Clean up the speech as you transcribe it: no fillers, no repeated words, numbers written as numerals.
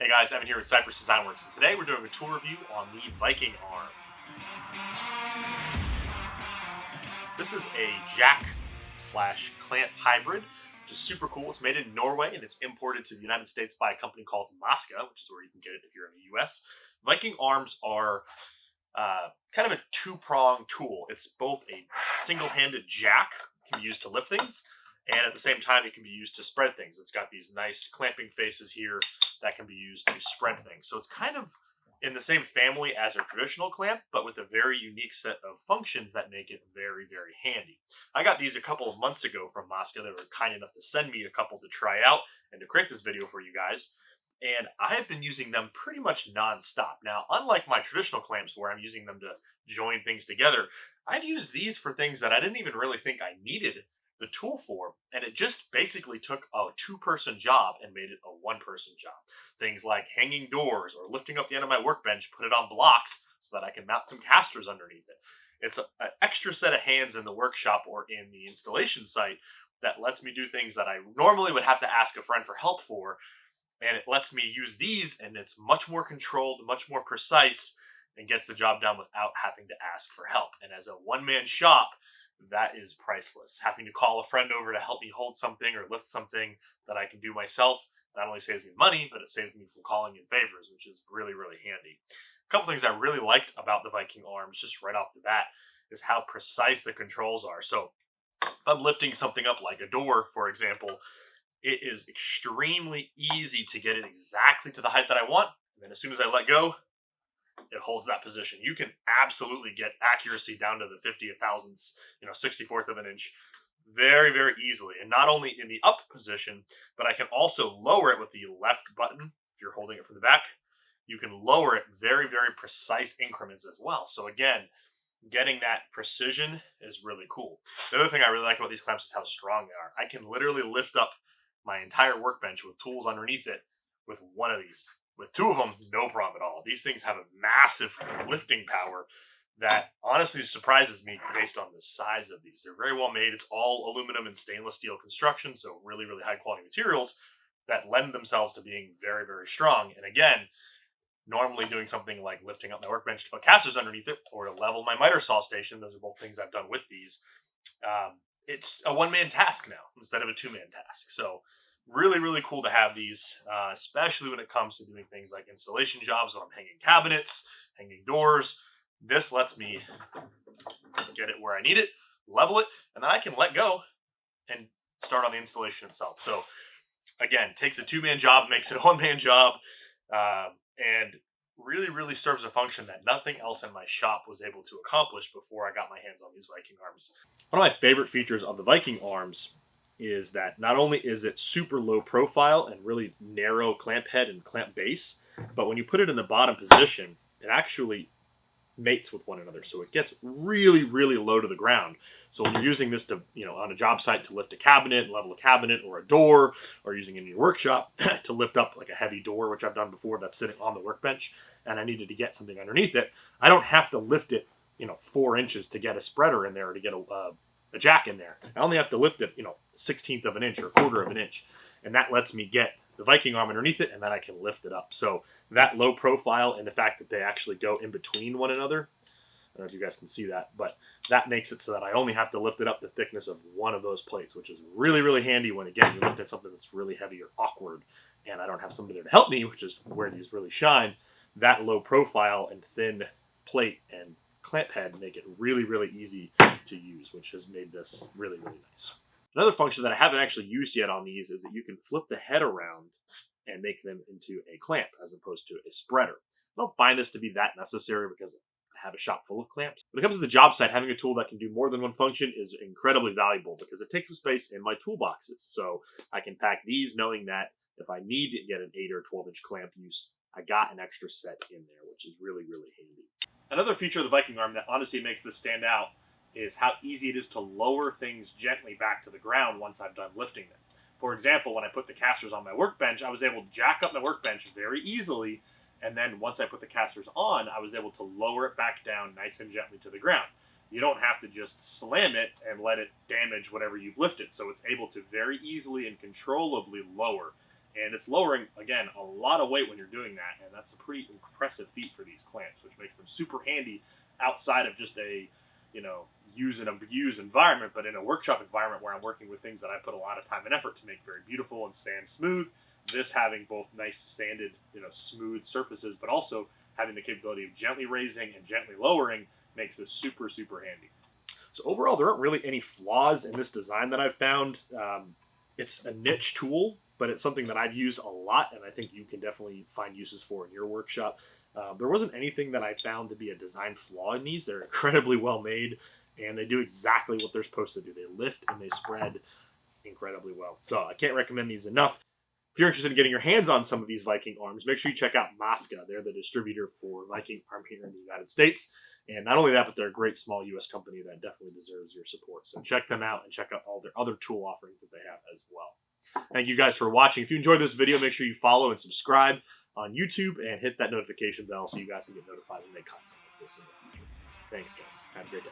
Hey guys, Evan here with Cypress Design Works, and today we're doing a tool review on the Viking Arm. This is a jack slash clamp hybrid, which is super cool. It's made in Norway and it's imported to the United States by a company called Massca, which is where you can get it if you're in the US. Viking arms are kind of a two-pronged tool. It's both a single-handed jack, can be used to lift things, and at the same time it can be used to spread things. It's got these nice clamping faces here that can be used to spread things. So it's kind of in the same family as a traditional clamp, but with a very unique set of functions that make it very, very handy. I got these a couple of months ago from Massca. They were kind enough to send me a couple to try out and to create this video for you guys. And I have been using them pretty much non-stop. Now, unlike my traditional clamps where I'm using them to join things together, I've used these for things that I didn't even really think I needed the tool for, and it just basically took a two-person job and made it a one-person job. Things like hanging doors or lifting up the end of my workbench, put it on blocks so that I can mount some casters underneath it. It's an extra set of hands in the workshop or in the installation site that lets me do things that I normally would have to ask a friend for help for, and it lets me use these, and it's much more controlled, much more precise, and gets the job done without having to ask for help. And as a one-man shop, that is priceless. Having to call a friend over to help me hold something or lift something that I can do myself not only saves me money, but it saves me from calling in favors, which is really, really handy. A couple things I really liked about the Viking arms, just right off the bat, is how precise the controls are. So if I'm lifting something up like a door, for example, it is extremely easy to get it exactly to the height that I want. And then as soon as I let go, it holds that position. You can absolutely get accuracy down to the 50th thousandths, 64th of an inch very, very easily. And not only in the up position, but I can also lower it with the left button. If you're holding it from the back, you can lower it very, very precise increments as well. So again, getting that precision is really cool. The other thing I really like about these clamps is how strong they are. I can literally lift up my entire workbench with tools underneath it with one of these. With two of them, no problem at all. These things have a massive lifting power that honestly surprises me based on the size of these. They're very well made. It's all aluminum and stainless steel construction, so really, really high quality materials that lend themselves to being very, very strong. And again, normally doing something like lifting up my workbench to put casters underneath it or to level my miter saw station, those are both things I've done with these. It's a one-man task now instead of a two-man task. So really, really cool to have these, especially when it comes to doing things like installation jobs when I'm hanging cabinets, hanging doors. This lets me get it where I need it, level it, and then I can let go and start on the installation itself. So again, takes a two-man job, makes it a one-man job, and really, really serves a function that nothing else in my shop was able to accomplish before I got my hands on these Viking arms. One of my favorite features of the Viking arms is that not only is it super low profile and really narrow clamp head and clamp base, but when you put it in the bottom position, it actually mates with one another. So it gets really, really low to the ground. So when you're using this to, on a job site to lift a cabinet, level a cabinet or a door, or using it in your workshop to lift up like a heavy door, which I've done before, that's sitting on the workbench, and I needed to get something underneath it, I don't have to lift it, 4 inches to get a spreader in there or to get a jack in there. I only have to lift it, 1/16 of an inch or a quarter of an inch. And that lets me get the Viking arm underneath it, and then I can lift it up. So that low profile and the fact that they actually go in between one another, I don't know if you guys can see that, but that makes it so that I only have to lift it up the thickness of one of those plates, which is really, really handy when, again, you lift at something that's really heavy or awkward, and I don't have somebody there to help me, which is where these really shine. That low profile and thin plate and clamp head make it really, really easy to use, which has made this really, really nice. Another function that I haven't actually used yet on these is that you can flip the head around and make them into a clamp as opposed to a spreader. I don't find this to be that necessary because I have a shop full of clamps. When it comes to the job site, having a tool that can do more than one function is incredibly valuable because it takes up space in my toolboxes. So I can pack these knowing that if I need to get an 8 or 12-inch clamp use, I got an extra set in there, which is really, really handy. Another feature of the Viking arm that honestly makes this stand out is how easy it is to lower things gently back to the ground once I've done lifting them. For example, when I put the casters on my workbench, I was able to jack up my workbench very easily, and then once I put the casters on, I was able to lower it back down nice and gently to the ground. You don't have to just slam it and let it damage whatever you've lifted, so it's able to very easily and controllably lower. And it's lowering, again, a lot of weight when you're doing that, and that's a pretty impressive feat for these clamps, which makes them super handy outside of just a, use and abuse environment, but in a workshop environment where I'm working with things that I put a lot of time and effort to make very beautiful and sand smooth. This having both nice sanded, smooth surfaces, but also having the capability of gently raising and gently lowering makes this super, super handy. So overall, there aren't really any flaws in this design that I've found. It's a niche tool, but it's something that I've used a lot, and I think you can definitely find uses for in your workshop. There wasn't anything that I found to be a design flaw in these. They're incredibly well made, and they do exactly what they're supposed to do. They lift and they spread incredibly well. So I can't recommend these enough. If you're interested in getting your hands on some of these Viking arms, make sure you check out Massca. They're the distributor for Viking Arm here in the United States. And not only that, but they're a great small U.S. company that definitely deserves your support. So check them out and check out all their other tool offerings that they have as well. Thank you guys for watching. If you enjoyed this video, make sure you follow and subscribe on YouTube and hit that notification bell so you guys can get notified when they content like this in the future. Thanks, guys. Have a great day.